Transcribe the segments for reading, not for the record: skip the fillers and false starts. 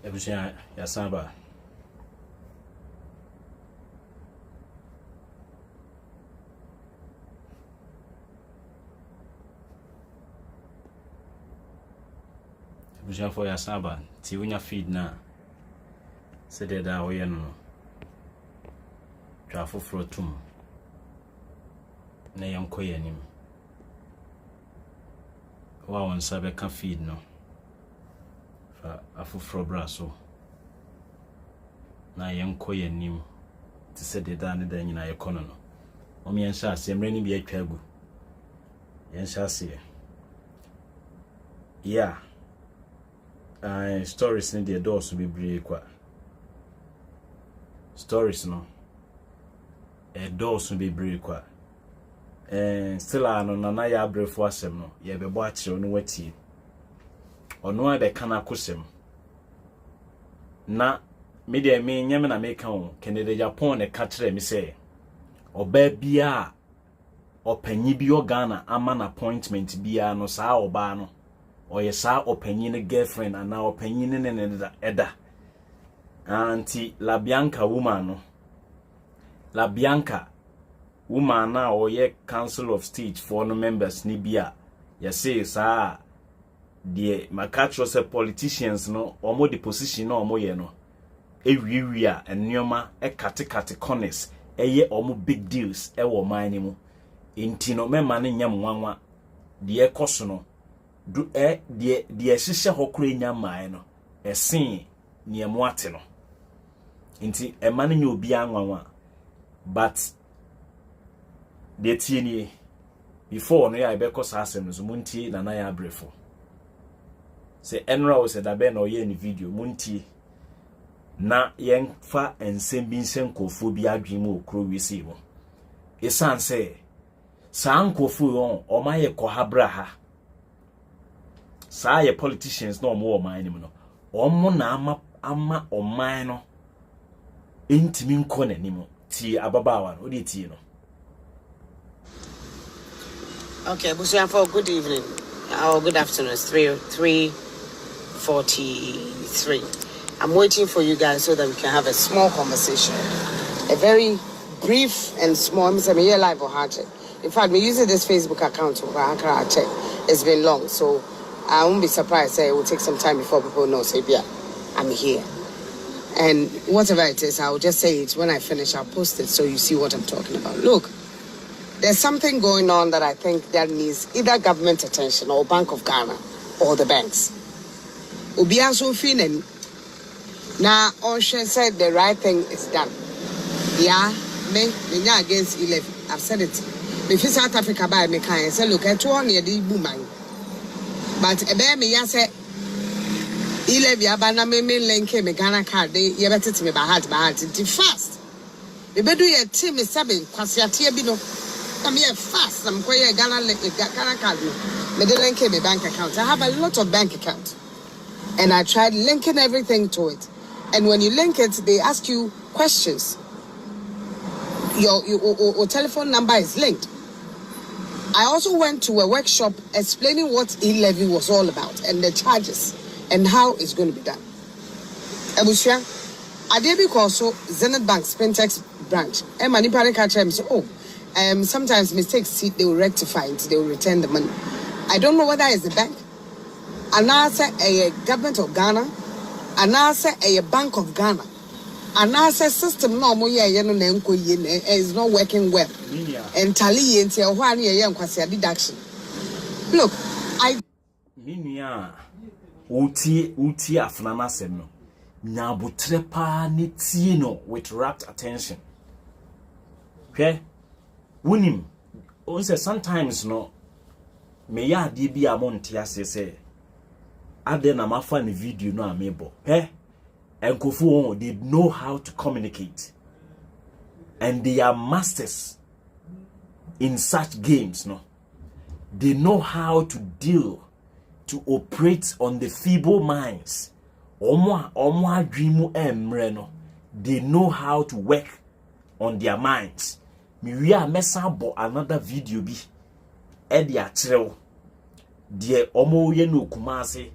Ebusia ya saba. Ebusia for ya saba. Ti unya feed na. Sede da oye no. Twa foforo tum. Na yenko yanim. Wa won sabe ka feed no. Fa afoforo braso. Na yenko yanim. Ti sede da ne da nyina yekono no. Omi yensa asemre ni bi atwa agu. Yensa ase. Yeah. Stories in the doors will be brave kwa. Stories no. Doors will be brave kwa. Still no na ya brave for asem no. Ye be bo akire no wati. Ono a be kana kosem. Na me de me nyame na me ka o Canada Japan e ka kire me say oba bia opanyi bi o Ghana ama na appointment bia no saa oba no oye saa opanyin girlfriend ana opanyin ne eda anti La Bianca woman no La Bianca woman na oye council of state for no members ni bia ye say saa de makatro se politicians no omo the position no omo ye no ewiwia ennioma kate corners eye omo big deals wo man ni mu enti no mema ne nyam nwanwa de ekoso no du de hihye hokoro nya man no esen ne emu ate no enti ema ne nya obi anwanwa but de tie ni before no ya ibekosa asem no muntie na ya brefo se enra o se da be na oye ni video muntie na yenfa ensem bi nsem kofo bi adwemu okro wisi mo esan se san kofo on o maye kohabra ha saa ye politicians no mo o man ni no omo na ama o man no entimi nko nanimo ti ababawa no odi ti no. Okay, for good evening or good afternoon. It's 3:43. I'm waiting for you guys so that we can have a small conversation. A very brief and small. I'm here live or hard check. In fact, we're using this Facebook account for hard check. It's been long, so I won't be surprised. It will take some time before people know. Say, yeah, I'm here. And whatever it is, I'll just say it when I finish. I'll post it so you see what I'm talking about. Look, there's something going on that I think that needs either government attention or Bank of Ghana or the banks. Obiaso Finen. Now, Osha said the right thing is done. Yeah, me against 11. I've said it. If you South Africa by me, can say, look at 2 near the boomang. But a bear me, yes, 11 Yabana me link me Ghana card, they better to me by heart, fast. The better your team is 7, Quasiatia Bino. I'm here fast. I'm quite a Ghana card. Me the link me bank account. I have a lot of bank accounts. And I tried linking everything to it. And when you link it, they ask you questions. Your telephone number is linked. I also went to a workshop explaining what e-levy was all about and the charges and how it's going to be done. Ebusia, I did because so Zenith Bank's Pentex branch. And many parents catch them say, sometimes mistakes they will rectify it, they will return the money. I don't know whether it's the bank, and I say a government of Ghana, and I say a Bank of Ghana, and I say system no more is not working well. And tally until 1 year deduction. Look, I Minia uti afnana semno. Nyabutrepa nitino with rapt attention. Okay? Wunim. Sometimes no me ya di bi amonti asese. Ade na mafa ni video no amebo. Akuffo they know how to communicate. And they are masters in such games, no. They know how to deal, to operate on the feeble minds. They know how to work on their minds. We are messing up another video be. Edia Trell. Dear Omo Yenu Kumase.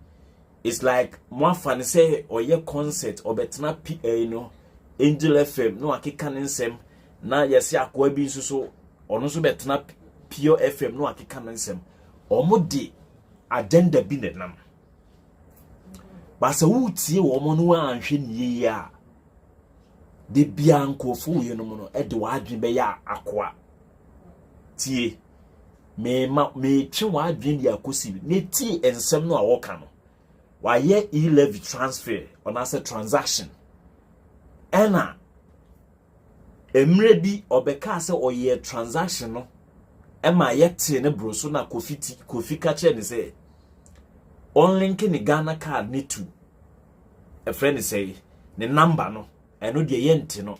it's like more fun say or your concert or betna you know Angel FM no akeka nsem na yesi akwa bi nso ono so betna Pure FM no akeka nsem omodi agenda bi nenam ba se wutie wo mo no anhwe niye a de bia nkofo ye no mo no e de wadwen be ya akoa tie me twe wadwen di akosi ne tie ensem no a woka no wa ye e-levy transfer on as a transaction ena emre bi obeka se oye transaction no ema yete ne broso na kofi ka che ne say on link ni Ghana card ni to a friend say ne number no eno de yente no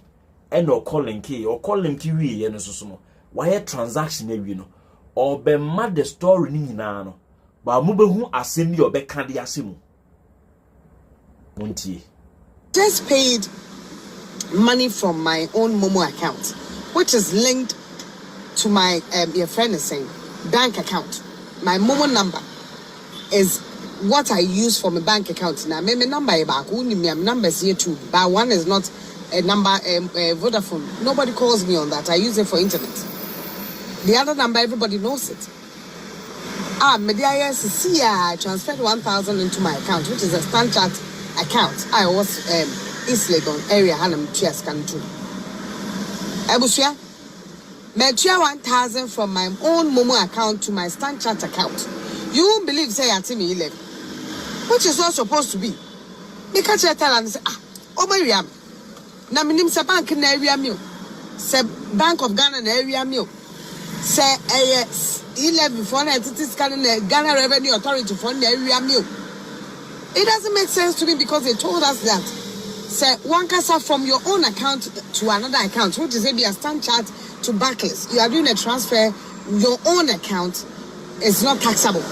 ena o call link wi ye no so no why transaction e wi no obe ma the story ni nyina no ba mu behu asem bi obeka de asemu montie. Just paid money from my own Momo account, which is linked to my your friend is saying bank account. My Momo number is what I use for my bank account. Now, my number back. Only my numbers here too, but one is not a number. Vodafone. Nobody calls me on that. I use it for internet. The other number, everybody knows it. I transferred 1,000 into my account, which is a Stanchart account. I was East Legon area Hanam Chias Kantu. Ebusia, me 1,000 from my own Momo account to my Stanchart account. You won't believe say at me 11, which is not supposed to be. Because you tell and say, oh my riam. Na minim se bank in area meal. Se Bank of Ghana in area meal. Say 11 for entities Ghana Revenue Authority for the area meal. It doesn't make sense to me because they told us that say one casa from your own account to another account, which is maybe a Stanchart to Barclays. You are doing a transfer, your own account is not taxable.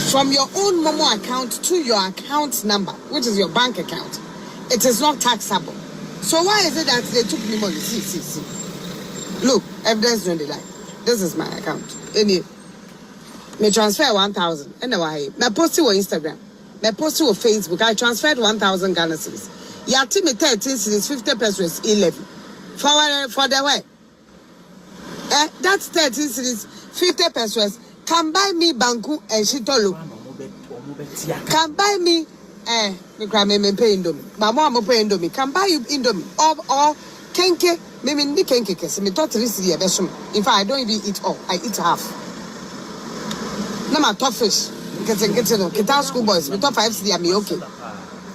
From your own Momo account to your account number, which is your bank account, it is not taxable. So why is it that they took me money? See. Look, evidence don't lie. This is my account. Me transfer 1,000. Anyway, me post it on Instagram. Me post it on Facebook. I transferred 1,000 Ghana cedis. Yati me 13 cedis, 50 pesos, 11. For the way. That's 13 cedis, 50 pesos. Can buy me banku and shitolu. Can buy me me cry me pay indomie. Mama mo pay indomie. Can buy you indomie or kenke. Me ni kenke kese. Me totally see a besum. In fact, I don't even eat all. I eat half. Na my top fish. Kita school boys. Me top 5 cedi me okay.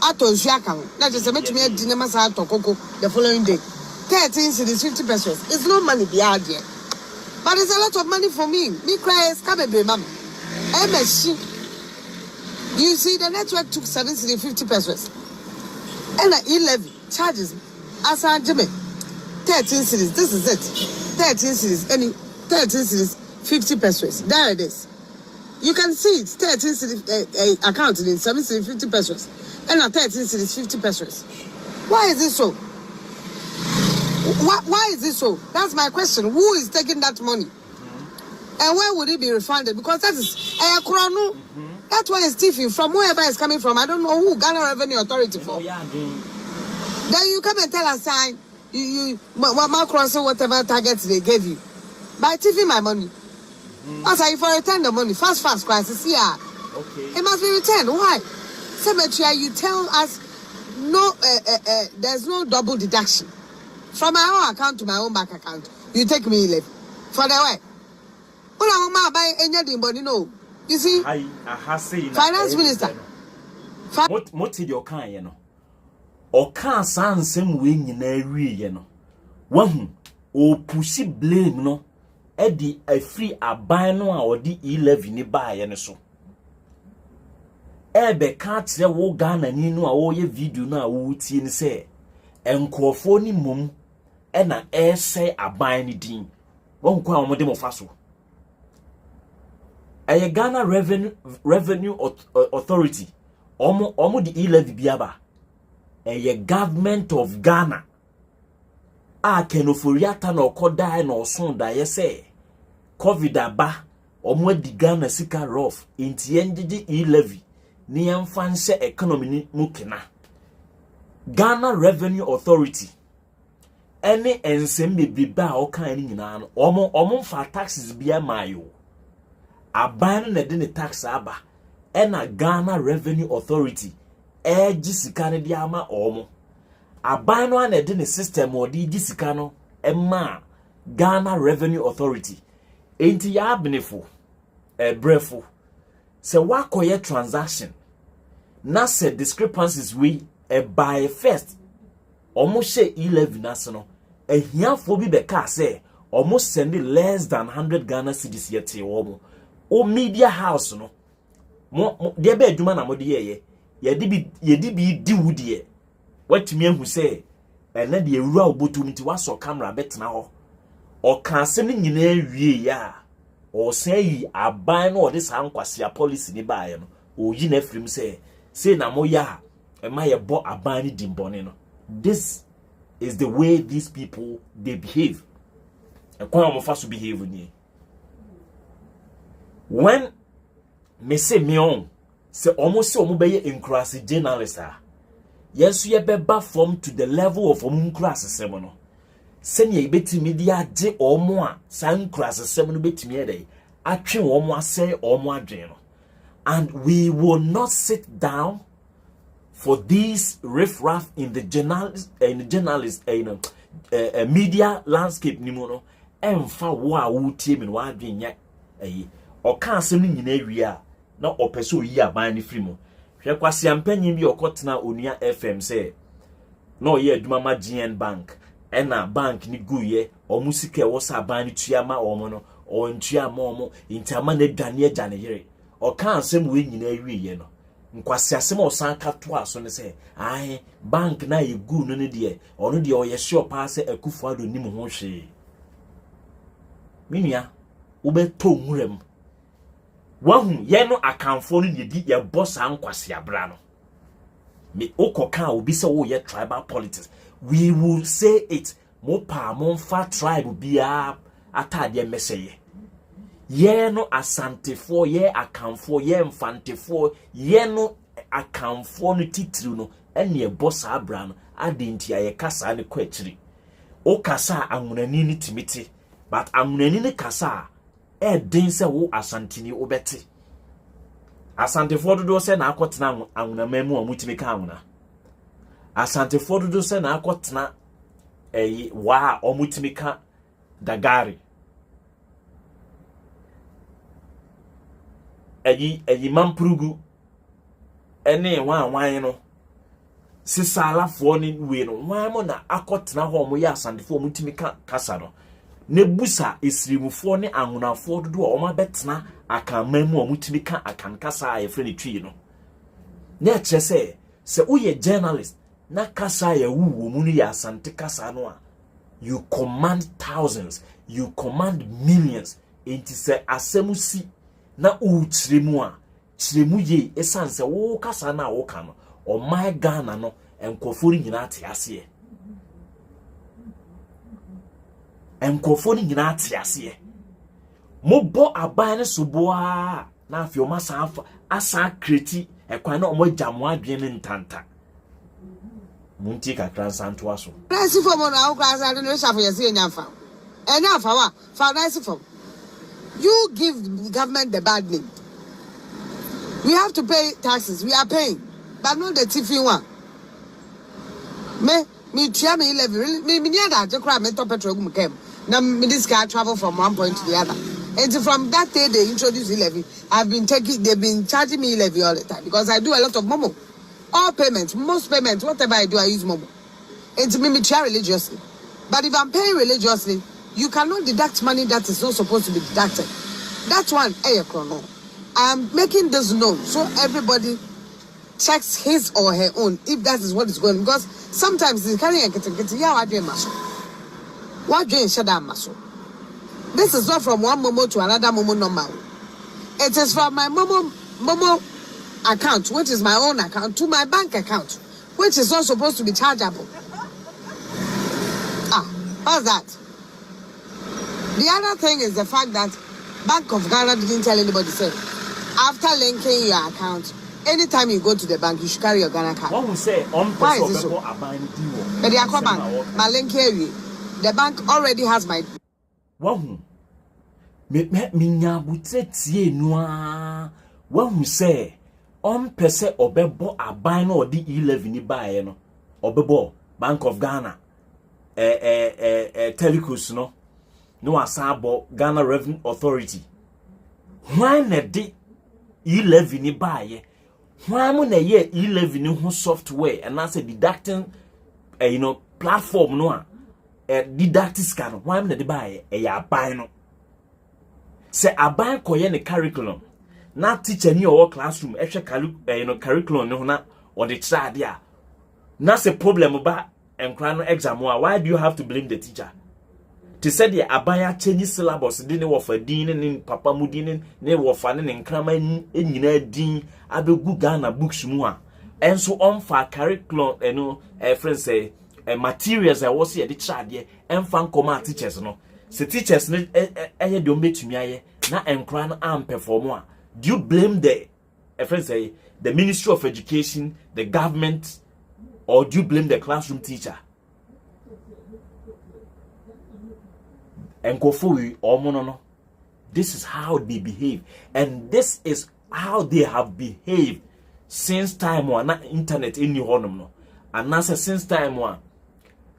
Ato nsuaka. Na just me to me dinner masa ato koko the following day. 13 cedis 50 pesos. It's no money behind here. But it's a lot of money for me. Me cry baby mama. MSC. You see, the network took 7 cedis 50 pesos. And the 11 charges me. As I Jimmy. 13 cedis. This is it. 13 cedis. 13 cedis 50 pesos. There it is. You can see it. 13 cedis account in 7 cedis 50 pesos. And now 13 cedis 50 pesos. Why is it so? Why is this so? That's my question. Who is taking that money? And where would it be refunded? Because that is that's why it's thieving from wherever it's coming from. I don't know who Ghana Revenue Authority for. Then you come and tell us, you cross whatever targets they gave you by thieving my money. As I for return the money, fast crisis. Yeah, okay. It must be returned. Why? Cemetery, you tell us no. There's no double deduction. From my own account to my own bank account, you take me 11. For the way. When I buy anything, no. You see? Finance Minister. What did your kind, you know? Or can't sound some wing in a you know. One, or pussy blame, no. Eddie, a free abino or the 11 buy and so. Ebe can't say, wo Ghana, and you know, all your video now, would see say. Akuffo ni mum ena say aban ni din won kwa omode mo faso Ghana Revenue Authority omo di e-levy biaba government of Ghana a kenoforiata na okoda na oson da say covid aba omo di Ghana sika rough inti enjiji e-levy ni yɛmfa economy ni mukena. Ghana Revenue Authority ene ensem bebrebe a okan ni nyina no omo fa taxes bia mayo aban na de ne tax aba ena Ghana Revenue Authority gi sika ne dia ama omo aban no na de ne system odi gi sika no ema Ghana Revenue Authority enti ya benefo brefo se wakoye transaction na se discrepancies we by first almost say 11 national a here for be beka say almost sending less than 100 Ghana cedis yet o media house no mo de be adwuma na mo de ye di wudie watimi ahu say ene de ewura obotu nti waso camera betena ho o kan se ne nyina wie ya o say aban no de sa nkwase policy ni baaye no o yi na afrim say na mo ya ema ye bo aban ni dimbone no. This is the way these people they behave. And kwa mo fa so behave ni. When me say me on say almost say omo be ye incrass journalist ah. Yes ye beba from to the level of omo incrass sem no. Senya ibetimi dia age omo a san incrass sem no betimi e dey atwe omo asɛ omo adwen no. And we will not sit down for these riffraff in the media landscape ni mo no emfa wo a wo tie me no adwen nya o ka asem ni nyina wi a na opese oyi aban ni firi mo hwe kwase ampanyin bi okotena onua FM say no ye aduma ma GN bank ena bank ni guye o musika wo sa aban ni tua ma o mo no o ntua ma o mo intama na dwane agane yere o ka asem we nyina wi ye no nkwasi asem osan kato aso ne se ai bank na ye gu no ne de ono de o ye sure pa se Akuffo Addo nim ho hwe minia wo be to nwurem wahu ye no akanfo no ye di ye boss ankwasi abra no me okoka obi se wo ye tribal politics we will say it mo pa mo fa tribe bia atade meseye ye no asantefo ye akanfo ye mfantefo ye no akanfo no titiri no ene boss abra no adenti aye kasa ne kwachiri o kasa anwunani ni timiti but anwunani ne kasa den se wo asantini obeti asantefo dodo se na akotena anwunamamu a mutimi ka anwuna asantefo dodo se na akotena wa o mutimi ka dagari eyi mampurugu ene wan no sisalafo ni we no wan mo na akotena ho mo ya asantefo mutimi ka kasa no ne busa esrimufo ne anwunafo dodo o ma betena akanmamu o mutimi ka akankasa a yefre ne twi no na kyerɛ se uye journalist na kasa ya wuwo mu ni ya asante kasa no a you command thousands, you command millions. Enti se asemusi na uchiremu a chiremu ye esanse wo kasa na wo ka no o my Ghana no enkofori nyina ate ase enkofori nyina ate ase mobo aban ne soboa na afio masa asa kreti ekwan na omo jamo adwen ne ntanta munti kakra santo aso price for mo na wo kwasa no sha for yesi enyafa enyafa wa fa price for you give the government the bad name. We have to pay taxes. We are paying, but not the tiffin one. Me try me 11. Me near that. The crowd me top petrol came. Now me this car travel from one point to the other. And from that day they introduced 11. They've been charging me 11 all the time because I do a lot of momo. All payments, most payments, whatever I do, I use momo. And me try religiously. But if I'm paying religiously, you cannot deduct money that is not supposed to be deducted. That's one. I'm making this known so everybody checks his or her own if that is what is going on. Because sometimes it's carrying a what doing muscle. This is not from one momo to another momo number. It is from my momo account, which is my own account, to my bank account, which is not supposed to be chargeable. How's that? The other thing is the fact that Bank of Ghana didn't tell anybody, say, after linking your account, anytime you go to the bank, you should carry your Ghana card. One will say, why is this so? But the Aqua Bank, my link here, the bank already has my. One me nyabutre tie noa. One will say, pese obebo aban no di 11 ni bae no. Obebo Bank of Ghana. Telecos no. No asabo Ghana Revenue Authority. Why na di 11 ni bae? Why mo na ye 11 ni ho software and as a deducting platform no didactic scan. Why mo na di bae ya aban no. Se aban koye ne curriculum. Na teacher ni or classroom ehwe curriculum no na or the child dia. Na se problem ba enkra no exam why do you have to blame the teacher? To say the abaya change syllabus didn't wo fa din ne papa mu din ne wo fa ne nkrama enyina din abegu Ghana books mu a enso on fa curriculum friends say materials I was here the child here enfan koma teachers no se teachers ne eye de ombetumi aye na enkra no am perform a do you blame the friends say the Ministry of Education, the government, or do you blame the classroom teacher? Akuffo Addo, this is how they behave, and this is how they have behaved since time one na internet any honum no, and na since time one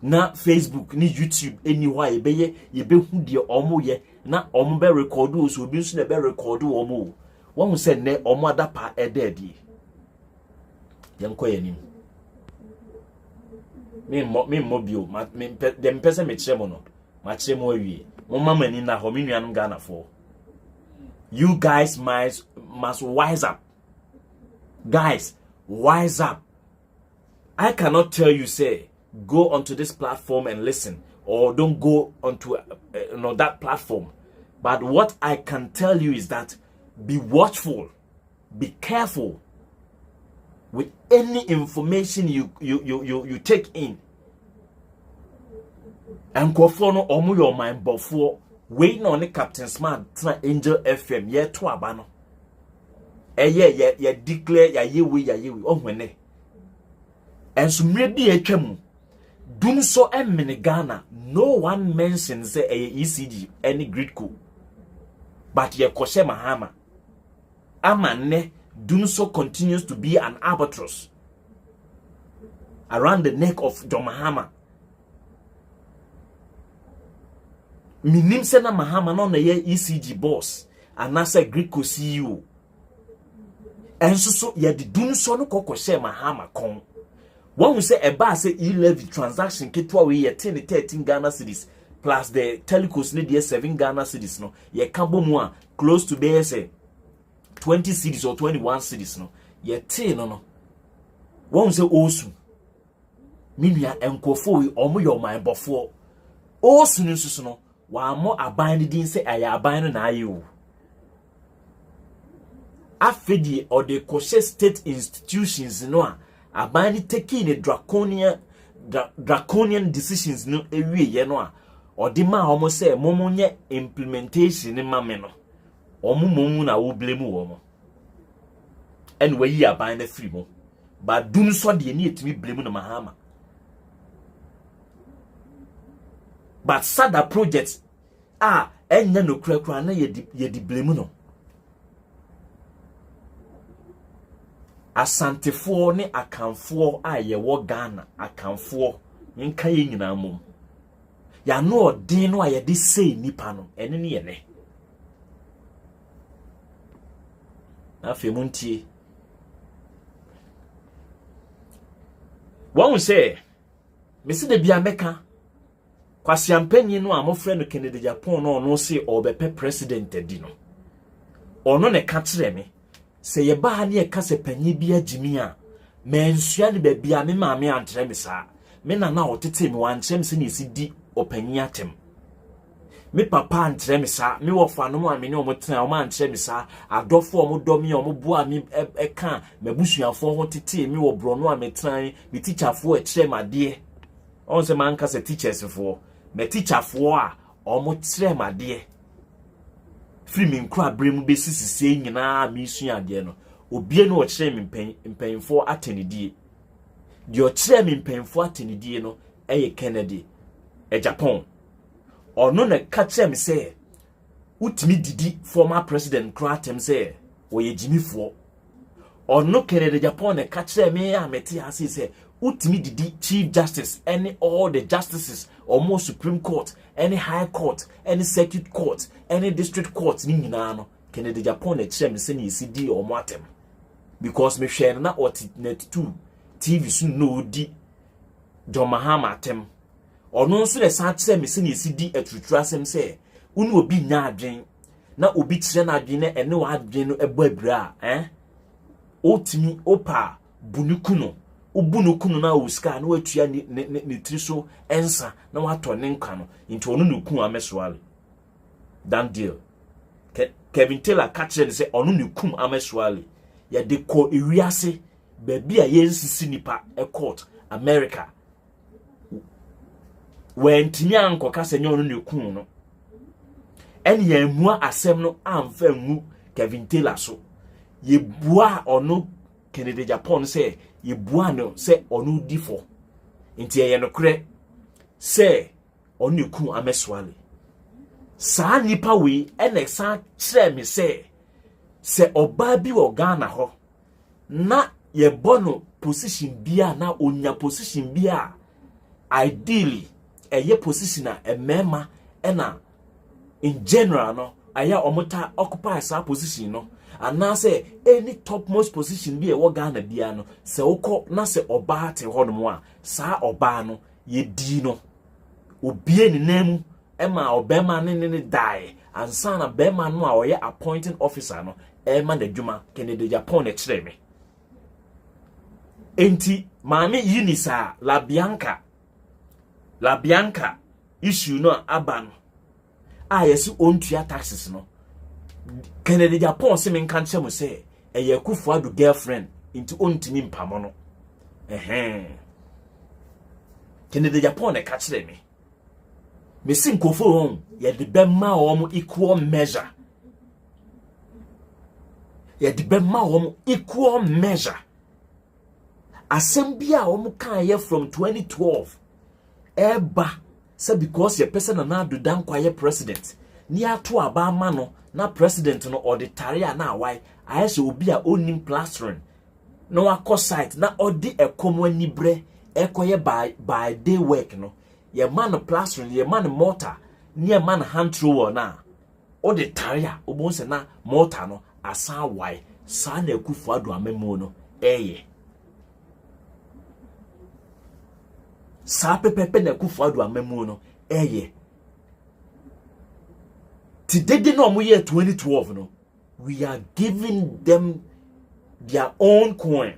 na Facebook ni YouTube anywhere ye be hu de omo ye na omo be record o so bi nso na be record omo won say ne omo adapa ededi yankoyanim me mobile dem pese me chemo no ma chemo awie mama ni na ho me nuanum Ghana for. You guys must wise up. Guys, wise up. I cannot tell you say go onto this platform and listen, or don't go onto that platform. But what I can tell you is that be watchful, be careful with any information you take in. And Akuffo no omo your mind before waiting on the Captain Smart try Angel FM ye to abano. Ye declare ya yewe oh wene. And so maybe a chemu. Dum so in Ghana, no one mentions a ECG any grid coup. But ye koshe mahama. Amane dum so continues to be an albatross around the neck of John Mahama. Minim se na Mahama no na ye ECG boss anase Greco CEO enso so ye de dun so no kokoshe Mahama kon one say e ba say e-levy transaction ketwa we ye 13 Ghana cedis plus the telecos ne de 7 Ghana cedis no ye ka bomu a close to be say 20 cedis or 21 cedis no ye te no one say osu minua Akuffo we omo your mind before osu nsusu no wa mo aban din se aya aban no na aye o afedi or the koshe state institutions no a aban taking a draconian decisions no ewie ye no a odi ma omo se momo nye implementation ni mame no omo momu na wo blame wo mo en we yi aban na free mo ba dum so de ni etimi blame no Mahama. But sada projects enya no kura na ye di blame no. Asantefo ne akanfo ye wo Ghana akanfo nka ye nyina mom. Ya no odin no ye de sei nipa no ene ne ye ne. Na fe muntie. Won say me se de bia meka kwasi ampanyi no a mo frɛ no Kennedy Japan no say obepe president edi no ono ne ka kire me se ye ba ne ye ka se panyi bia jimi a mensua ne ba bia me maame antre me saa me na otete me wan kyem se ne si di opanyi atem me papa antre me saa me wo fa no mo ame ne o mo tena o ma antre me saa adofo o mo do me o mo boa me ka mabusuafo ho tete me wo bro no ame tran me teacherfo e kire made on se man ka se teachers fo me teacherfo a o mo kire made free me nkra bremu be sisise nyina me sua ade no obie no ochire me mpanyimfo atenidie de ochire me mpanyimfo atenidie no eye Kennedy Japan ono na ka kire me say utimi didi former president kratem say oye jimifo ono Kennedy Japan na ka kire me ameti ase say utimi didi chief justice any all the justices almost Supreme Court any high court any circuit court any district court ni nyina no Kennedy Japan na kire me say ni sidi omo atem because me hwe na net 2 TV so no di John Mahama atem ono nso le sa kire me say ni sidi atrutura asem say unu obi nya adwen na obi kire na adwen na ene wa adwen no ebo abira otimi opa bunukuno ubunukunu na uska na watua ni triso ensa na wato ne nka no nti ono nuku ameswale dan deal Kevin Taylor catcher say ono nukum ameswale ya de ko ewiase baby a yensisi nipa e court America when timia ankoka se nyo ono nukum no eni ya mua asem no amfa ngu Kevin Taylor so ye bua ono Kennedy Japan say ye bua no say onu difo nti ye no kre say onu ku ameswale saa nipa we enexa kire me say oba bi wo Ghana ho na ye bono position bia na onya position bia ideally eye position a emema na in general no aya omota occupy sa position no and say any topmost position be e Ghana bia no se wokọ na se oba te hono a sa oba no ye di no obie ni namu ema obema ne die ansa na bema no a oye appointing officer no ema na dwuma Kennedy Japan e kire me enti maame Unisa La Bianca issue no aban a yesu ontua taxes no Kennedy Japan se men kan chemo say eye Akuffo Addo girlfriend into ontimi mpamo no Kennedy Japan e ka kire me sin kofo hon ye de bemma wo equal measure asembia wo kan ye from 2012 eba say because your person na do dan kwaye president ni ato aba ma no na president no auditaria na why ayese obi a onim plastering no akọ site na odi ekomo anibre ekoye by day work no ye man plastering ye man mortar ni ye man hand thrower na auditaria obonse na mortar no asa why sa na Akuffo Addo amemu no sa pepepe na Akuffo Addo amemu no today no year 2012 no we are giving them their own coin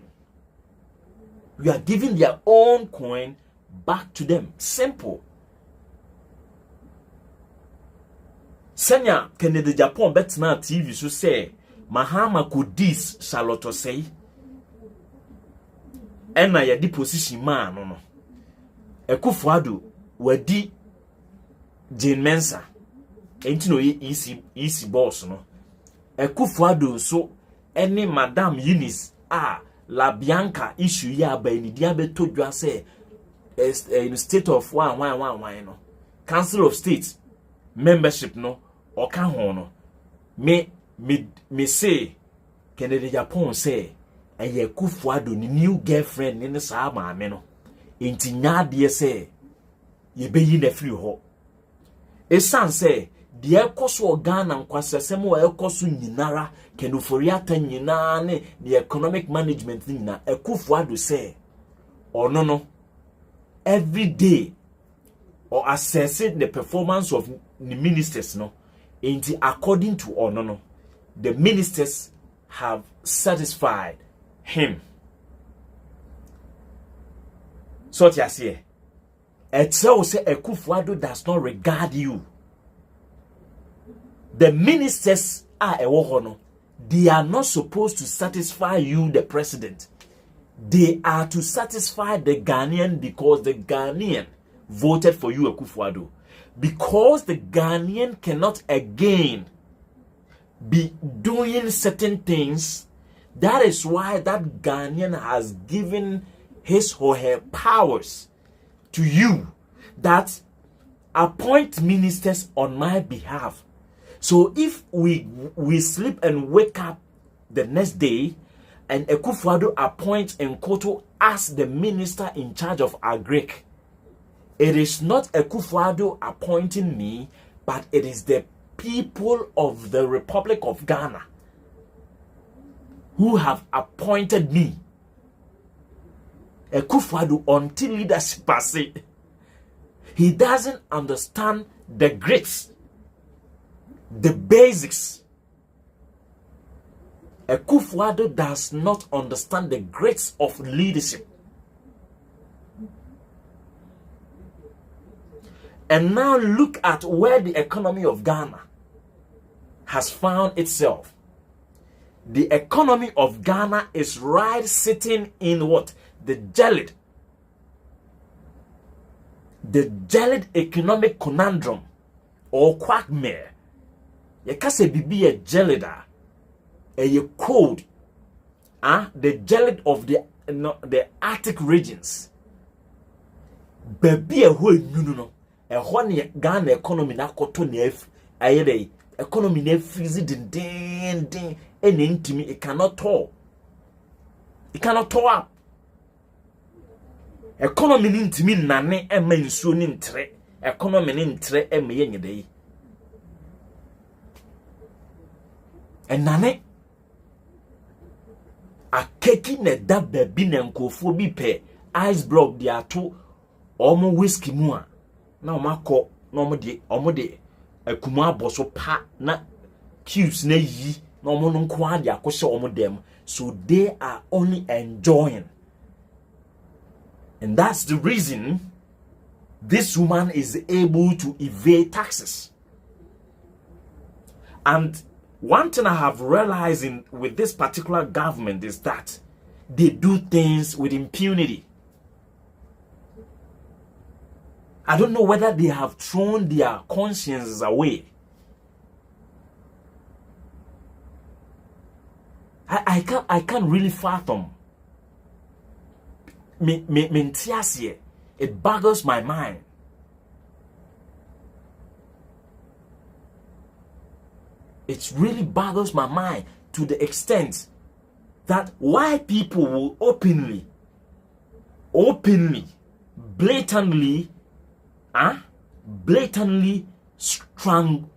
back to them simple senya Kennedy Japan betna TV so say Mahama could this Charlotte say ena ya di position man no Akuffo Addo wadi Jane Mensa enti no easy boss no Akuffo Addo so any Madam Eunice La Bianca issue ya ba ni dia beto dwa say in state of one no Council of State membership no oka ho no me say Kennedy Japan say Akuffo Addo ni new girlfriend ni sa maame no enti nyaade say ye beyi na free ho esan say de ekoso Ghana nkwasesem wa ekoso nyinara kenuforiata nyina ne the economic management nyina Akuffo Addo say no every day or assessing the performance of the ministers no enti according to no the ministers have satisfied him so what you say etell say Akuffo Addo does not regard you. The ministers are they are not supposed to satisfy you, the president. They are to satisfy the Ghanaian because the Ghanaian voted for you, Akuffo Addo. Because the Ghanaian cannot again be doing certain things That is why that Ghanaian has given his or her powers to you that appoint ministers on my behalf. So if we sleep and wake up the next day and Akuffo Addo appoints Nkoto as the minister in charge of Agric, it is not Akuffo Addo appointing me, but it is the people of the Republic of Ghana who have appointed me. Akuffo Addo, until leadership passe, he doesn't understand the grits, the basics. Akuffo Addo does not understand the grits of leadership. And now look at where the economy of Ghana has found itself. The economy of Ghana is right sitting in what? The gelid economic conundrum or quagmire. You can say bibi a gelida, a cold, the gelid of the Arctic regions. Baby a whole no. A one Ghana economy na koto nef ayede economy na freeze din and intimi it cannot thaw. It cannot thaw up. Economy ni intimi nane ema nsuo ni ntre. Economy ni ntre ema yenyede. Nane a keki ne da baby na nkofo bi pe ice block dia to omo whiskey mu a na omako na omo de akuma aboso pa na cubes na yi na omo no nko ade akose omo dem, so they are only enjoying. And that's the reason this woman is able to evade taxes. And one thing I have realized with this particular government is that they do things with impunity. I don't know whether they have thrown their consciences away. I can't really fathom. It boggles my mind. It really boggles my mind to the extent that why people will openly, blatantly,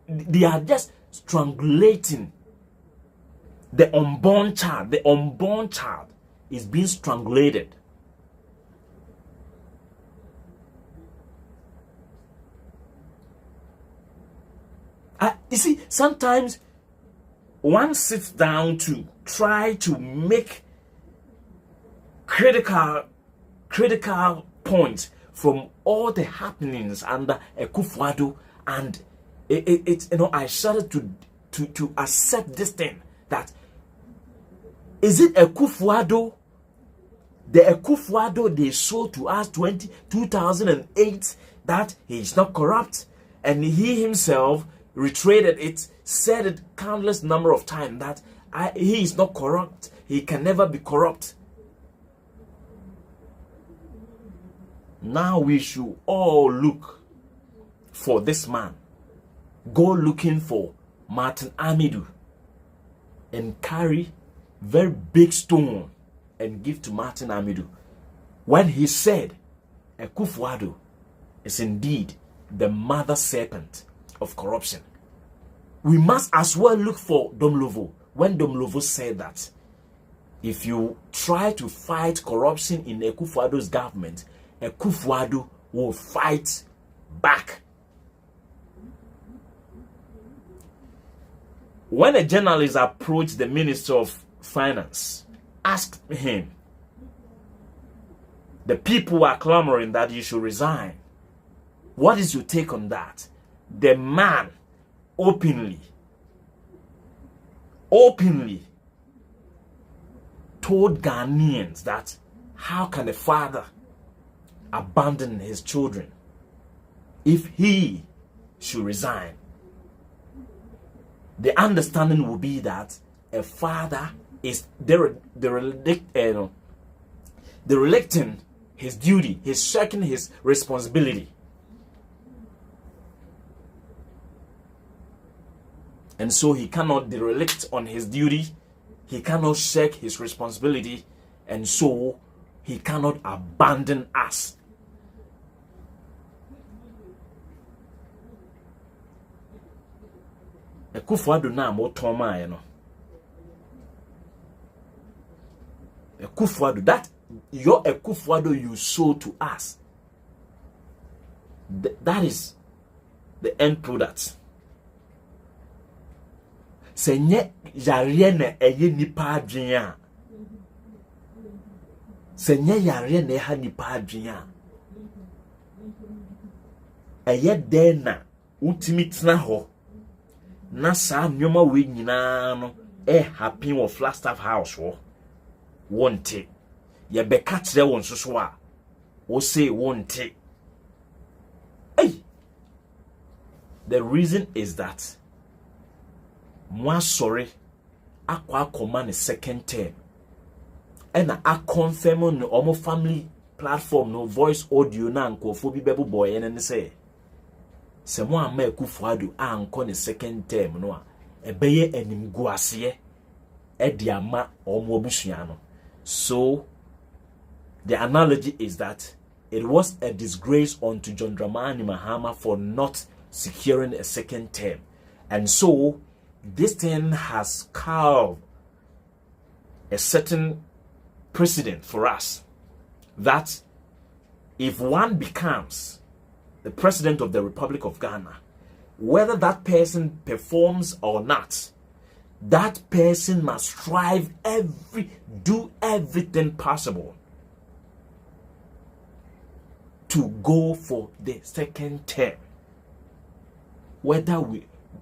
they are just strangulating the unborn child. The unborn child is being strangulated. You see, sometimes one sits down to try to make critical points from all the happenings under Akuffo Addo, and I started to accept this thing that is it Akuffo Addo, the Akuffo Addo they sold to us 2008 that he is not corrupt, and he himself reiterated it, said it countless number of times that he is not corrupt, he can never be corrupt. Now we should all look for this man. Go looking for Martin Amidu and carry very big stone and give to Martin Amidu when he said Akuffo Addo is indeed the mother serpent of corruption. We must as well look for Domlovo when Domlovo said that if you try to fight corruption in Akuffo Addo's government, Akuffo Addo will fight back. When a journalist approached the Minister of Finance, asked him, the people are clamoring that you should resign. What is your take on that? The man openly told Ghanaians that how can a father abandon his children if he should resign? The understanding will be that a father is derelict his duty, he's shirking his responsibility. And so he cannot derelict on his duty, he cannot shirk his responsibility, and so he cannot abandon us. Akuffo Addo na mo toma no. Akuffo Addo, that your Akuffo Addo you sow to us. That is the end product. Senye yare na eye nipa adwen a. Senye yare na ha nipa adwen a. Eye den na utimi tena ho. Na sa nyoma we nyina no happy wo Flagstaff house wo. Wonte ye beka kire won soso a wo say wonte. Hey, the reason is that moi sorry akwa akoma ne second term and I confirm on omo family platform no voice audio na nkofo bi bebo boy ne say se mo ama Akuffo Addo anko ne second term no a ebeye animgu ase e di ama omo obusua no. So the analogy is that it was a disgrace unto John Dramani Mahama for not securing a second term, and so this thing has carved a certain precedent for us that if one becomes the president of the Republic of Ghana, whether that person performs or not, that person must strive do everything possible to go for the second term,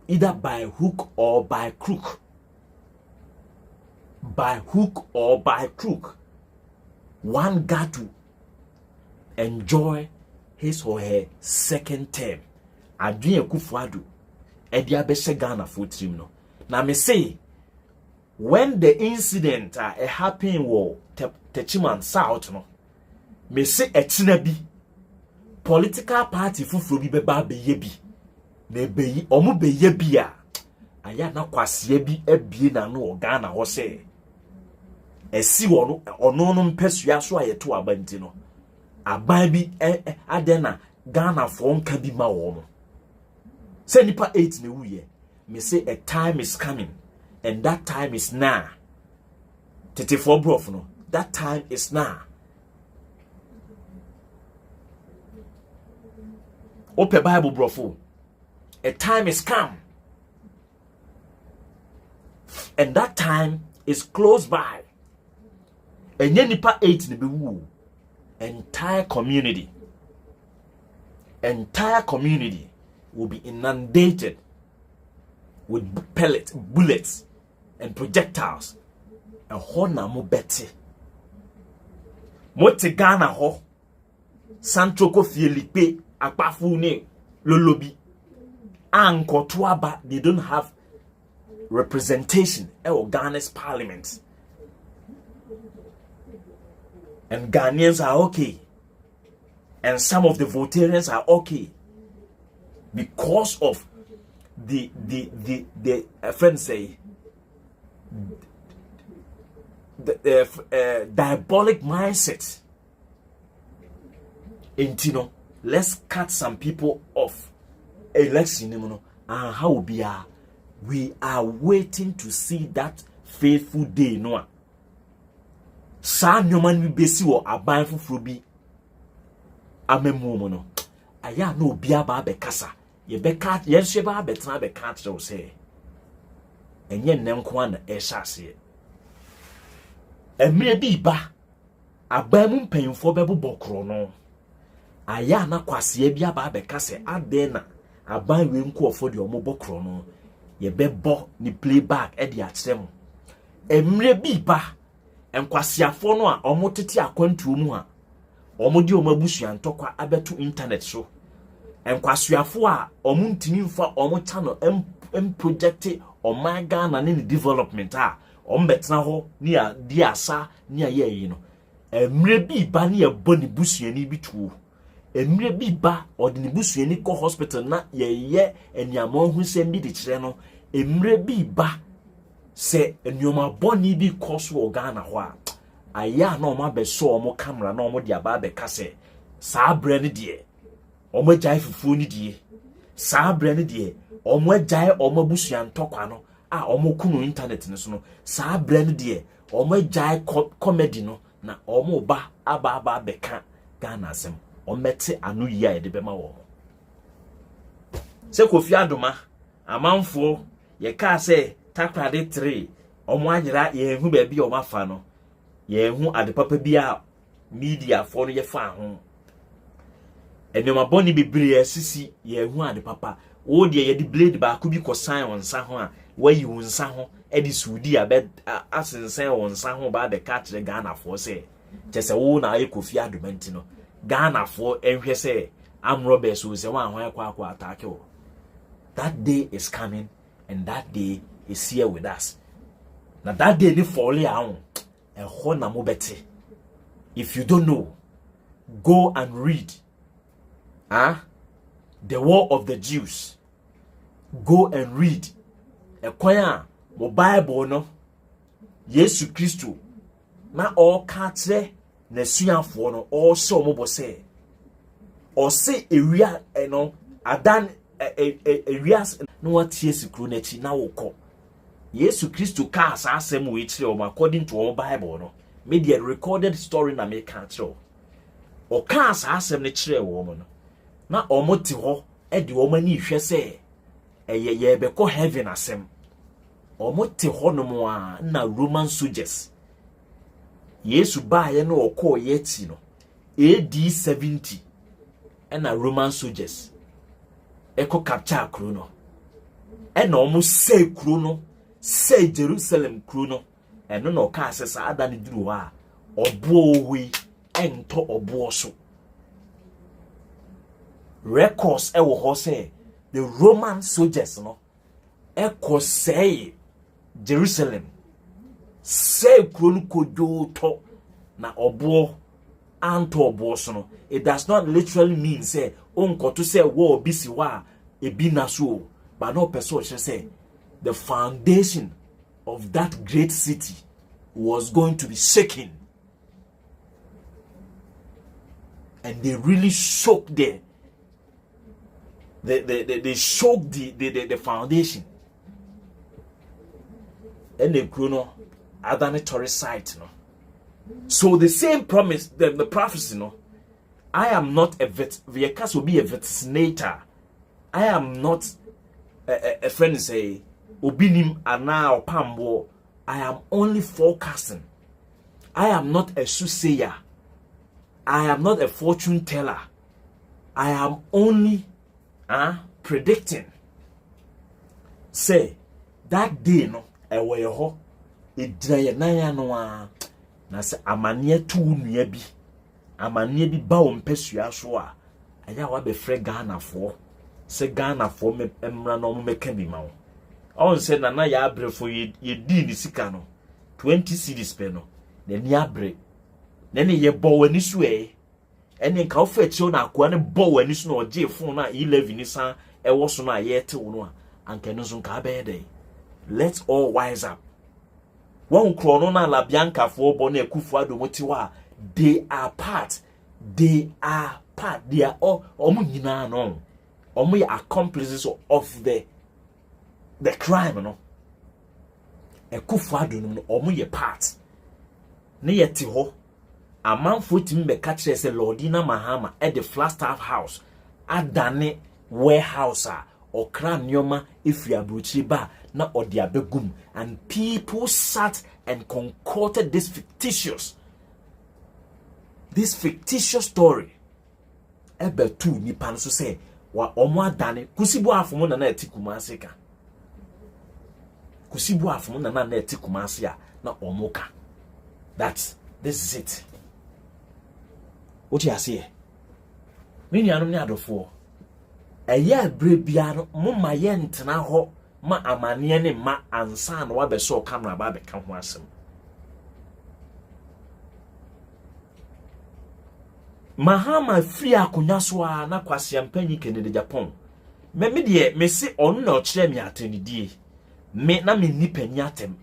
either by hook or by crook. By hook or by crook, one got to enjoy his or her second term. Adwene Akuffo Addo edi abese Ghana for trim no. Now me say, when the incident happened wo Techiman South no, me say etina bi political party fufuro bi beba beye bi na beyi omo beye bi a aya na kwase bi abie na no Ghana ho say esi wono ono no mpesua so ayeto abanti no aban bi adena Ghana for nka bi ma wo no say nipa 8 na wuye. Me say a time is coming, and that time is now. Tete for brof no, that time is now. Open Bible brofo. A time is come, and that time is close by. And yen nipa 8 ni be wu. Entire community will be inundated with bullets and projectiles. A ho na mo beti. Mo te Ghana ho. Santroko fielipe akpafu ne lolobi. Anko aba, they don't have representation in Ghana's parliament. And Ghanaians are okay. And some of the votarians are okay. Because of the friends say the diabolic mindset. And you know, let's cut some people off election. And how we are waiting to see that faithful day. No, sa nyoman we besi wo aban fufuro bi amemu no aya na obi aba be kasa ye beka ye hye ba betena be ka kire wo se enye nnenko ana e hyase emre bi ba aban mu mpanyimfo bebo kro no aya na kwase bi aba be kasa ade na aban we nko ofo de omo bokro no ye bebo ni playback e de akyerem emre bi ba enkwasiafo no a omo tete akwantuo mu a omo di omo abusua ntokwa abeto internet so enkwasiafo a omo ntimi mfa omo channel project oman Ghana ne development a betena ho ni a di asa ni a ye yi no emre bi ba ni e boni busuani bi tuo emre bi ba ode ni busuani ko hospital na ye eniamo hu sem bi di kire no emre bi ba se enyoma boni bi koso organa ho a aya na o ma be so o mo camera na o mo dia ba be kase saa bre ne de o mo jai fufu ni die saa bre ne de o mo jai o mo busuan tokwa no a o mo kunu internet ne so no saa bre ne de o mo jai comedy no na o mo ba aba be ka Ghana asem o mete anu yi a de be ma wo se Kofi Adoma amanfo ye ka se takrade 3 o mo anyira ye hu ba bi o ma fa no ye hu ade papa bi a media for no ye fa ho enoma boni bibiri asisi ye hu ade papa wo de ye di blade ba ku bi ko sign on sa ho a wayi wo nsa ho e di sudi a be asensen wo nsa ho ba be ka kire Ghana for se chese wo na ye Kofi Adoma ntino Ghana for enhwe se amrobe so se wan ho akwa attack o. That day is coming and that day is here with us. Now that day ni fall down e ho na mo beti. If you don't know, go and read the War of the Jews. Go and read e kwanya mo Bible no Yesu Kristo na all katre na suafo no all so mo bo say or say area no adan areas no what Yesu kru na chi na woko Yesu Kristo ka asem we kire o according to our Bible no media recorded story na me ka kire o ka asem ne kire wo mo no na omoti ho e de o mani hwe se ye be ko heaven asem omoti ho no mo a na Roman soldiers Yesu ba ye no okọ ye ti no AD 70 na Roman soldiers eko capture kru no na omo say kru no say Jerusalem kru no eno no ka asesa ada ne duru ha obo owi ento obo so records e wo ho say the Roman soldiers no eko say Jerusalem say kru no kojo to na obo anto obo so no. It does not literally mean say onko to say war bisi wa ebi na so, but no person say the foundation of that great city was going to be shaken, and they really shook they shook the foundation, and they grew no other tourist site no. So the same promise, the prophecy no. I am not a Viekas will be a vaccinator. I am not a friend say Obinim Ana or Pambo. I am only forecasting. I am not a soothsayer. I am not a fortune teller. I am only predicting. Say that day no ewe ho edra na ya no na se amane tu nua bi amane bi ba wo mpesua so a aya wa be frɛ Ghana fo se Ghana fo me emra no mo meka bi ma wo on se na ya abrefo ye di ni sika no 20 cedis pe no na ni abre na ne ye bo wani so ene nka wo fa chiro na akoa ne bo wani so na oje phone na 11 ni san e wo so na ye te wo no anka no so nka be dey. Let's all wise up. One chrono na la bianca for bone Akuffo Addo motiwa. They are part. They are all nyina no. Omo accomplices of the crime no. Akuffo Addo no omo ye part. Ne yeti ho. Amanfo timi be ka kire se Lordina Mahama at the Flagstaff House. Adane warehouse or kran nyoma if you abruchi ba na odia begum, and people sat and concocted this fictitious story. Ebe tu ni pan so say wa omo adane kusibu afomo na eti kumase ka kusibu afomo na eti kumase a na omo ka. That's this is it. What you say? Me nuanom ni adofo eye abre bia no mo ma ye ntena ho ma amane ne ma ansa na wa be so camera ba be ka ho asem Mahama free akonya so a na kwase ampanyi Kennedy Japan me de me se onu na okire me atenidie me na me nipa ni atem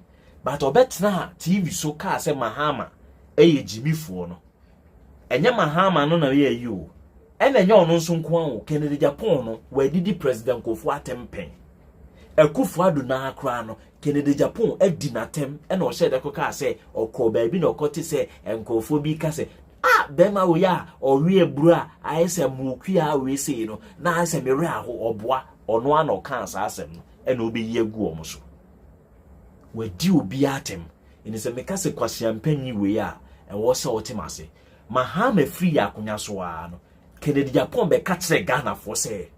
but obetna TV so ka se Mahama eye jimifo no enye Mahama no na ye yi o ena enye onu nso nko an Kennedy Japan no wa didi president Akuffo atempen Akuffo Addo na akra no Kennedy Japan adi natem ena o hye de ka se okọ ba bi na okoti se enkofo bi ka se bema we ya owie bru a ayese muku a we sei no na ayese mere aho oboa ono ana okansa asem no ena obeyi agu omo so wadi obi atem eni se meka se kwasiampanyi we a ewo se otimase Mahama free akonya so a no Kennedy Japan be ka kire Ghana for say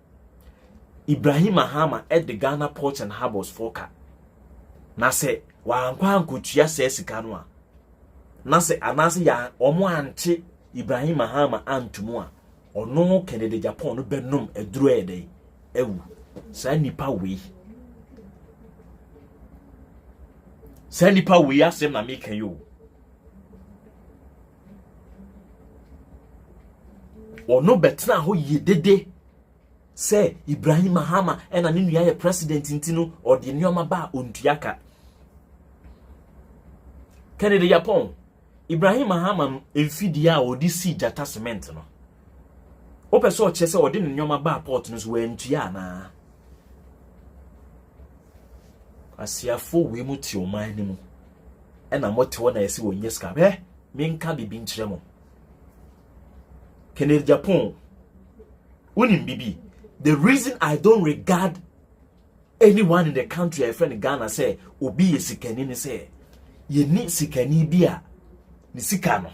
Ibrahim Mahama at the Ghana Ports and Harbors foka na se wa ankwa ankotua se sika no a na se anase ya omo ante Ibrahim Mahama antumu a ono Kennedy Japan no benum eduru ede ewu sa nipa we asem na make you ono betna ho yedede se Ibrahim Mahama ena ne nua ye president ntino ode nioma ba ontuaka Kennedy Japan Ibrahim Mahama emfidia odi si jata cement no opeso chese odi nyoma ba port no so wentua na asiafo we muti oman ni mu ena mote wona yesi wonye ska be menka bibi nkyere mo Kennedy Japan unim bibi the reason I don't regard anyone in the country I friend Ghana say obi yesikani ni say ye ni sikani bia ni sika no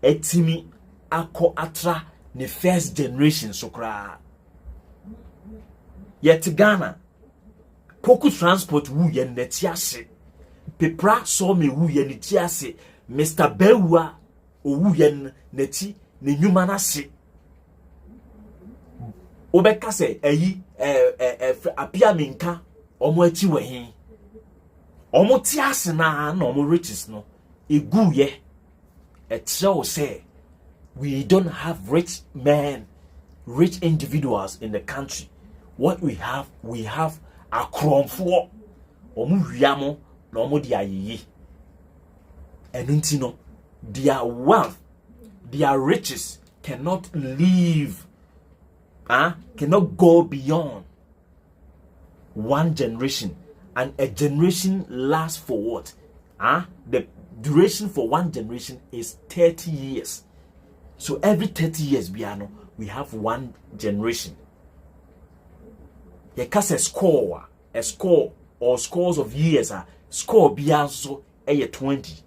etimi akọ atra ni first generation so kra yet Ghana poku transport wu ye neti ase pepra so me wu ye neti ase Mr. Bewa owu ye neti ne nyuma na se obeka se eyi apia minka omo achi wehin omo ti ase na omo riches no egu ye etrew say we don't have rich men, rich individuals in the country. What we have a cromfo omu wiamo na omu dia yiyi enunti their wealth, their riches cannot live cannot go beyond one generation, and a generation lasts for what? The duration for one generation is 30 years. So every 30 years we have one generation. You can say a score or scores of years score biaso 20.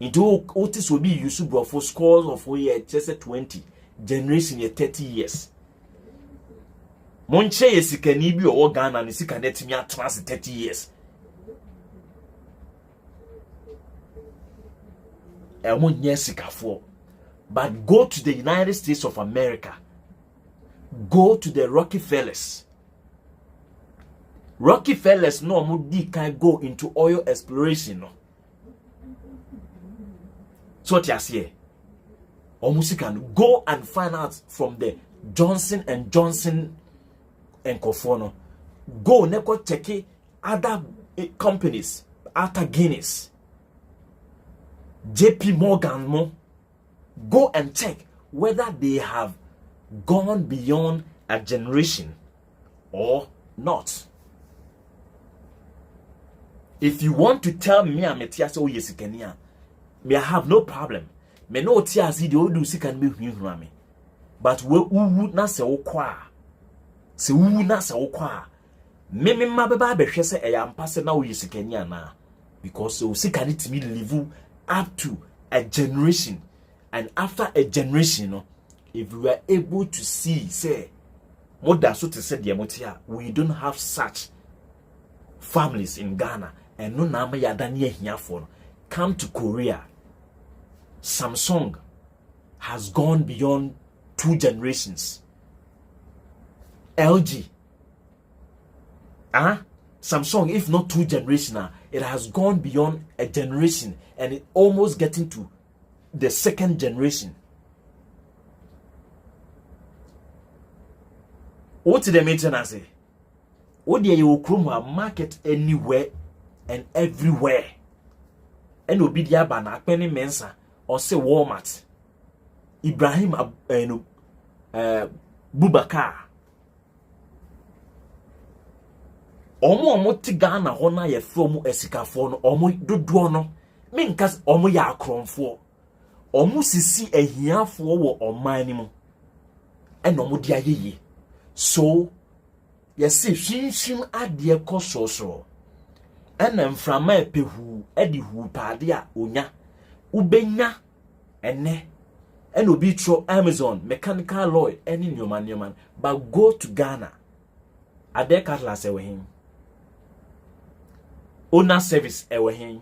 Into otis will be usable for scores of just 20 generation 30 years. Monche yesikani bi o Ghana ni sika netimi atras 30 years. But go to the United States of America. Go to the Rockefellers. Rockefellers no mudi can go into oil exploration. No. So what you say? Almost can go and find out from the Johnson and Johnson and Kofono. Go neko check other companies after Guinness. JP Morgan mo, go and check whether they have gone beyond a generation or not. If you want to tell me I'm a tias o yesikania, me I have no problem. Me no tias the odu sikan be hwehwame. But we wu na se wo kwa. Se wu na se wo kwa. Me mabeba be hwese e ya mpase na o yesikania na, because o sikani timi live up to a generation, and after a generation, if we are able to see, say, what does so to say the Motia, we don't have such families in Ghana, and no nama yadanya here for come to Korea. Samsung has gone beyond 2 generations. LG, some song, if not 2 generations, it has gone beyond a generation and it almost getting to the 2nd generation. What did the maintenance say? What do you market anywhere and everywhere? And obi dia ba na akpeni mensa or say Walmart. Ibrahim Bubakar. Omo ti Ghana ho na ye from esikafo no omo dodo no menkas omo ya akronfo. Omo sisi ehiafo wo oman ni mu. E no mo dia yeye. So yes, shim ade kososo. Ena mframa epehu edi hu pade a onya ubenya ene ena obi tro Amazon mechanical law any nyoman but go to Ghana ade cutlass ewe hin owner service ewe hin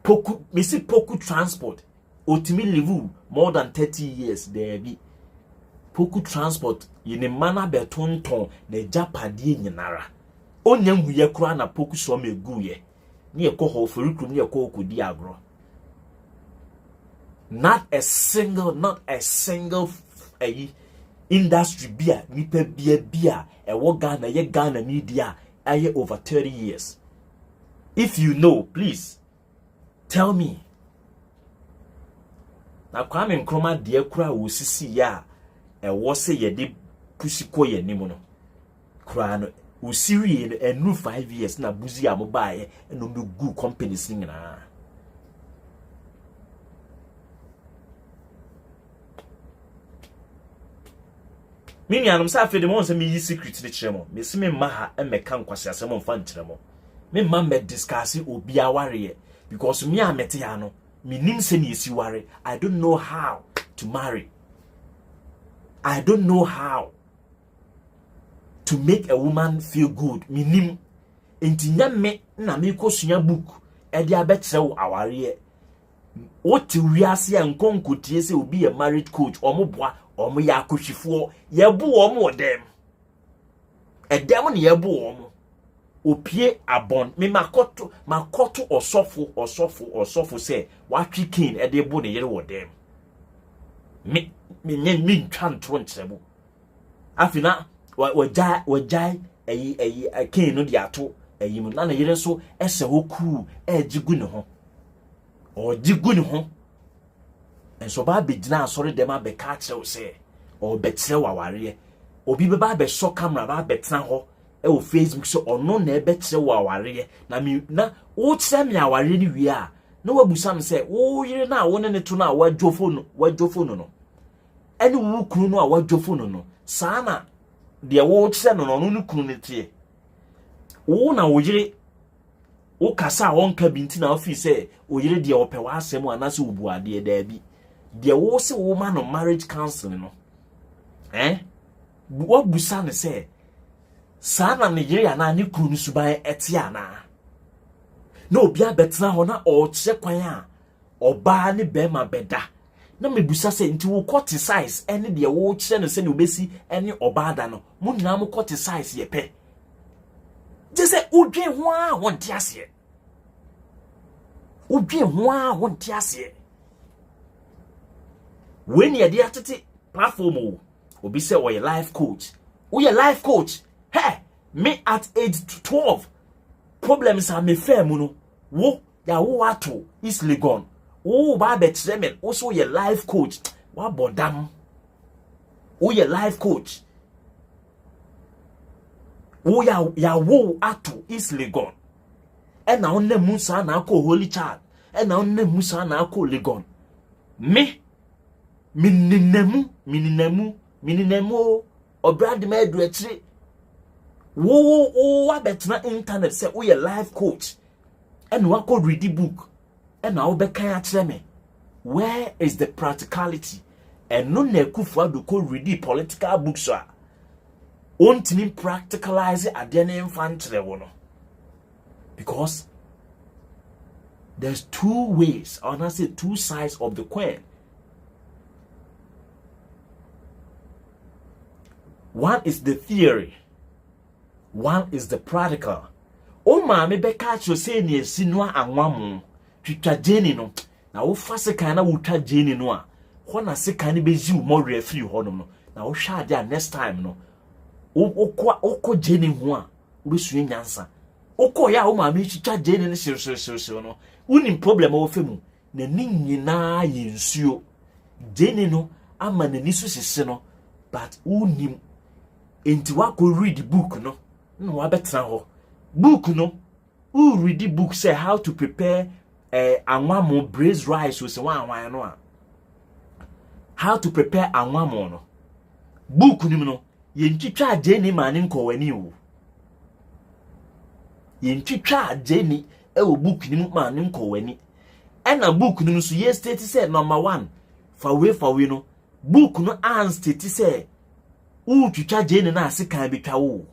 poku transport otimi live more than 30 years there be poku transport yene mana betonton na japade nyinara onya huye kura na poku so meguye ni ekoho ofurikrum ni ekoho kodi agro. Not a single industry beer nipa beer e wo Ghana ye Ghana ni dia aye over 30 years. If you know, please tell me. Na Kwame Nkrumah de kura wo sisi ya e wo se ye de pusiko ye nimu no kura no usiri no enu 5 years na buzi amobaye eno me gu companies nyina. Mini anum sa afede mo nse me yi secret ni kiremo me se me ma ha e meka nkwase asem mfa ntiremo me ma me discuss obi aware because me amete ya no me nim se ni esi ware. I don't know how to marry. I don't know how to make a woman feel good. Minim entinya me na me kosua book e dia betre aware what wiase enkonkotie se obi a marriage coach omoboa omo ya akohwifo ye bu omo dem edem ne ye bu omo opie abon me makoto osofo se watwi kin e de bu ne yere wo dem me ntwa ntro ntrebo afina wajai kin no de ato ayim na na yere so ese hoku ejigu ne ho o jigu ne ho enso ba begina asori dem abeka kire se o betre waware obi be ba be so camera ba betena ho e o Facebook so ono na e betre waware na mi na wo kire mi aware ni wi a na wabusa me se wo yire na wo ne to na wajofo no eni wu kunu no a wajofo no sana de wo kire no no kunu ne tie wo na wo yire wo kasa wonka binti na ofi se o yire de ope wa asem anase obu ade da bi de wo se wo ma no marriage counseling no wo busa ne se sana Nigeria na ni kunu suban etia na obi abetena ho na o kire kwan a oba ne be ma beda na mebusa se nti wo court size ene de wo kire no se ne obesi ene oba da no mu nyina mo court size ye pe je se udwe ho a wonte ase udwe ho a wonte ase when you dey atete platform obi say we life coach life coach hey me at age 12 problems are me fair mu no wo ya wo ato is legon wo ba betre me wo so ye life coach wa bodam wo ye life coach wo ya wo ato is legon e na onne musa na akọ holy child e na onne musa na akọ legon me mininamu obrad me edu akire wo wa betna internet say wo ye life coach and wa ko read the book and na wo be kan akire me where is the practicality and no na Akuffo Addo ko read the political books a ontini practicalize ade na infantile wo no because there's two ways, or not say two sides of the coin. One is the theory, one is the practical. O maame be catch you say ne esi no anwamo twitwa jeni no na wo fa sika na wo twa jeni no a ho na sika ne be ji wo mo free ho no na wo hwa ade next time no okọ jeni ho a wo sue nyansa okọ ya wo maame twitwa jeni ne shir no unim problem wo femu na nyina ye nsuo jeni no ama na ni so sese no but unim enti wa ko read the book no no wa betra ho book no who read the book say how to prepare anwamo braised rice with one no how to prepare anwamo no book ni no ye ntwitwa ajeni ma ne nkowani o ye ntwitwa ajeni wo book ni ma ne nkowani ena book ni so ye state say number 1 fawe no book no an state say twitwa ajeni na asika betwa wo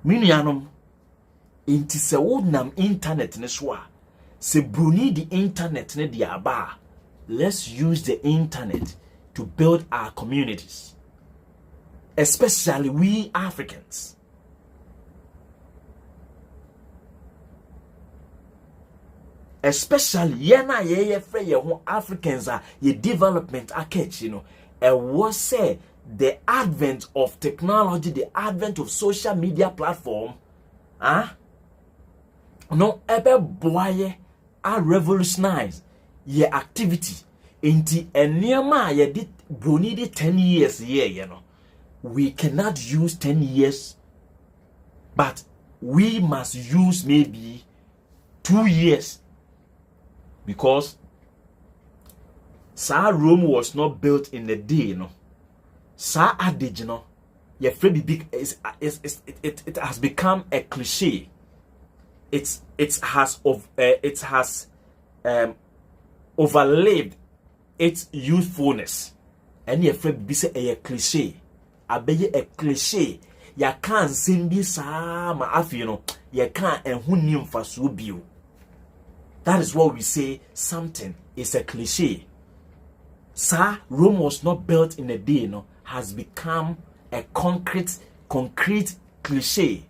Minianum inti se wodnam internet ne so a se bruni the internet ne dia ba. Let's use the internet to build our communities, especially we Africans. Especially yena ye free ye ho Africans are ye development akech, you know. And what say the advent of technology, the advent of social media platform, no ebe boye are revolutionize ye activity inti enema ye did bruni di 10 years here, you know. We cannot use 10 years, but we must use maybe 2 years, because Rome was not built in a day, you know. Sa adage no ye free big it has become a cliche. It has overlived its youthfulness, and ye free be say a cliche. Abeye a cliche. Ya can't simbi sa ma afi no ye can't and who nim faso bio. That is what we say something is a cliche. Sa Rome was not built in a day, no, has become a concrete cliche.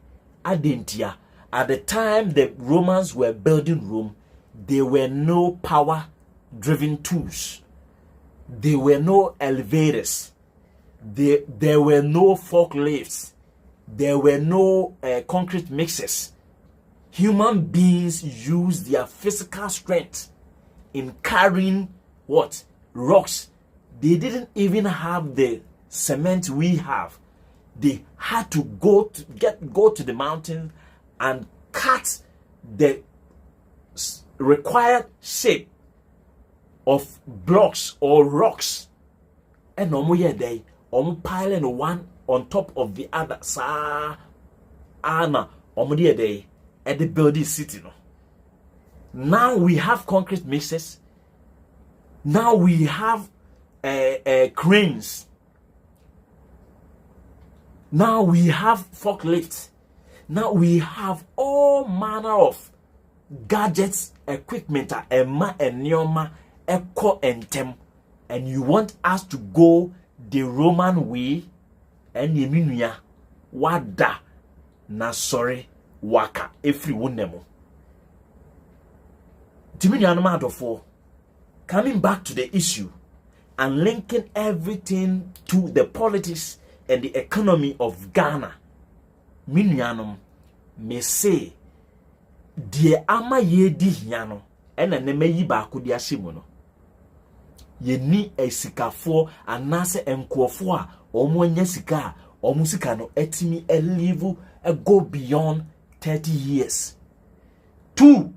Adentia. At the time the Romans were building Rome, there were no power-driven tools. There were no elevators. There were no forklifts. There were no concrete mixers. Human beings used their physical strength in carrying what? Rocks. They didn't even have the cement we have. They had to go to the mountain and cut the required shape of blocks or rocks. And they piling one on top of the other. Day at the building city. Now we have concrete mixers. Now we have cranes. Now we have forklifts. Now we have all manner of gadgets, equipment, and neoma, echo and tem. And you want us to go the Roman way? And yeminuya wada na sorry waka every one nemo. Timinuya no matter for. Coming back to the issue and linking everything to the politics and the economy of Ghana, Minyano may say, dear ama ye di hiano, and a neme yi ba kudia shimono. Ye ni a sikafo anase enkwofo omo sika omusika no etimi a live a go beyond 30 years. 2.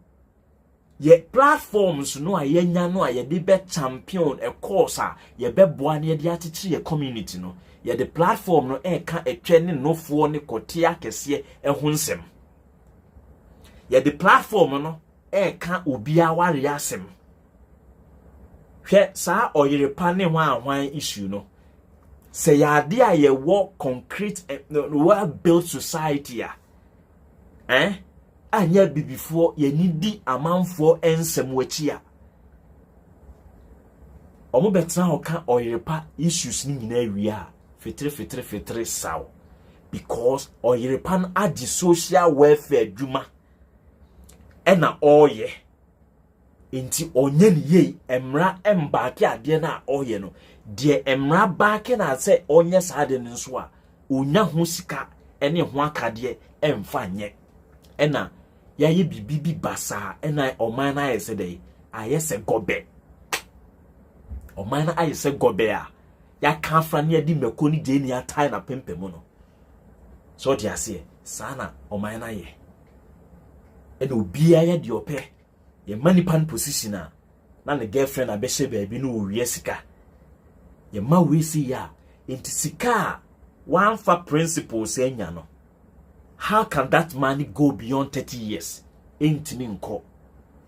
Ye platforms no a yenya no a ye de be champion a course a ye be boa ne de atete ye community no ye de platform no e ka etwe ne nofo ne kotia kese e ho nsem. Ye de platform no e ka obia ware asem. Hwe sa oyerepa ne hwan issue no. Se ya de a ye wo concrete well built society a anya bibifo ye nidi amanfo ensem wachia omo betra ho ka oyerepa issues ni nyina awia fitre saw because oyerepan adi social welfare dwuma ena oye inti onye ni ye emra embaake ade na oye no de emra baake na se onye saade nso a onya ho sika ene ho akade emfa nye ena yaye bibibi basa ena oman na yese dey ayese gobe oman na ayese gobe a ya ka fra ne adi mako ni de ni atai na pempemu no so dia se sana oman na ye ena obi aye de ope ye manipan position na ne girlfriend abehye baabi no owie sika ye ma we si ya enti sika one for principles enya no. How can that money go beyond 30 years? Ain't me nko.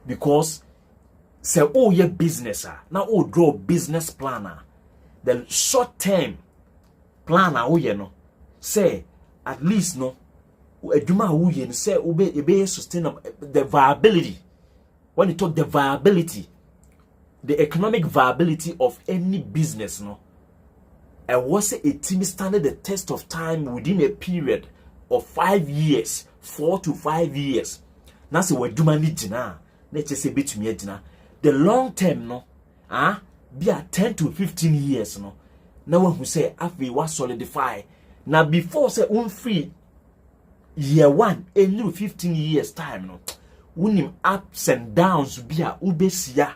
Because say oh your business now oh draw business planner. The short term planner oh you know say at least no eduma oh you say ube sustainable the viability. When you talk the viability, the economic viability of any business no. And was a team standard the test of time within a period of 5 years, 4 to 5 years. Na se waduma ni jina, na chese betumi jina. The long term no, be a 10 to 15 years no. Na when who say afi was solidify. Na before say free year 1, a new 15 years time no. Unim ups and downs be a ubesia.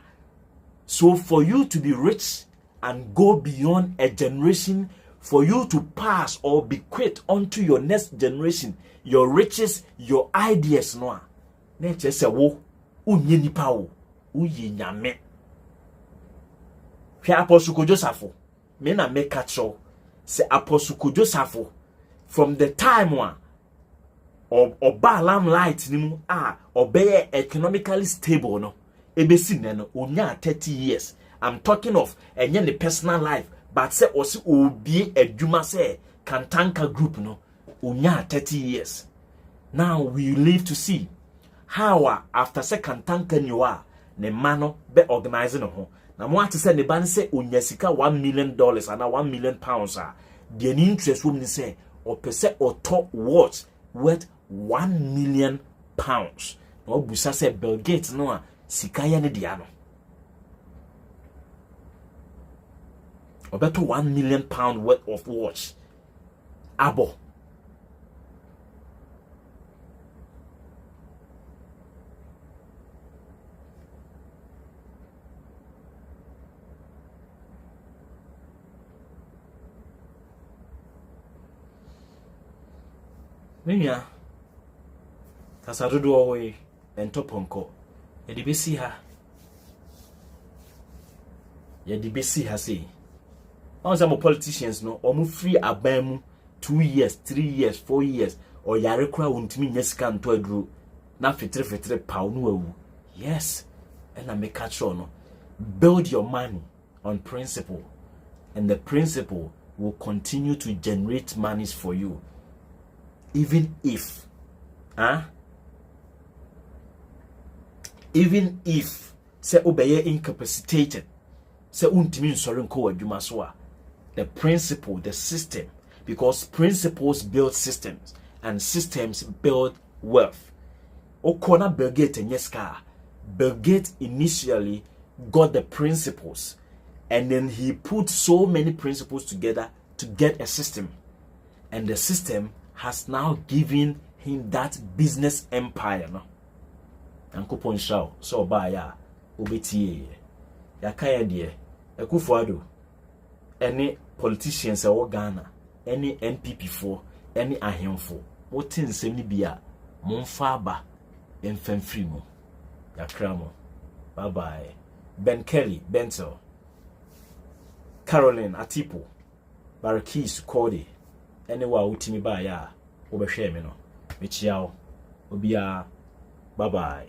So for you to be rich and go beyond a generation, for you to pass or bequeath onto your next generation your riches, your ideas no. Nature say wo unye nipa wo uye nyame. Hwe Apostle Joseph me na make a show say Apostle Joseph from the time one or balam light nimu obey economically stable no ebesi ne no onya 30 years. I'm talking of enye the personal life, but say osi obi adwuma say Kantanka group no onya 30 years. Now we live to see how after say Kantanka ni wa ne mano be organizing ho. Na mo ati say ne ban say onya sika $1 million and £1 million the interest woman say or per se or top watch worth £1 million. No busa say Bill Gates no sika ya ne dia no. About £1 million worth of watch. Abo. Minya. Kasarudu away and toponko. Yedibisi ha. Yedibisi ha say. Some politicians no omu free abamu 2 years, 3 years, 4 years or yare kra wuntimi nyesika nto aduru na fitre pa no awu. Yes, and I make sure no build your money on principle, and the principle will continue to generate monies for you, even if say obeye incapacitated, say untimi nsori nko adwuma so a. The principle, the system, because principles build systems and systems build wealth. Okona Bill Gates and Yeska. Bill Gates initially got the principles and then he put so many principles together to get a system. And the system has now given him that business empire. No? Ankupon Shaw, so by ya, Ubiti, Yakaya dear, Akuffo Addo. Any politicians or Ghana, any NPP4, any ahemfo, what in semi bia, Monfaba, and Fenfrimo, Yakramo, bye bye. Ben Kelly, Bentel, Caroline Atipo, Barakis Cody, anywhere utimi ba ya, Obeshemino, Michiao, Obia, bye bye.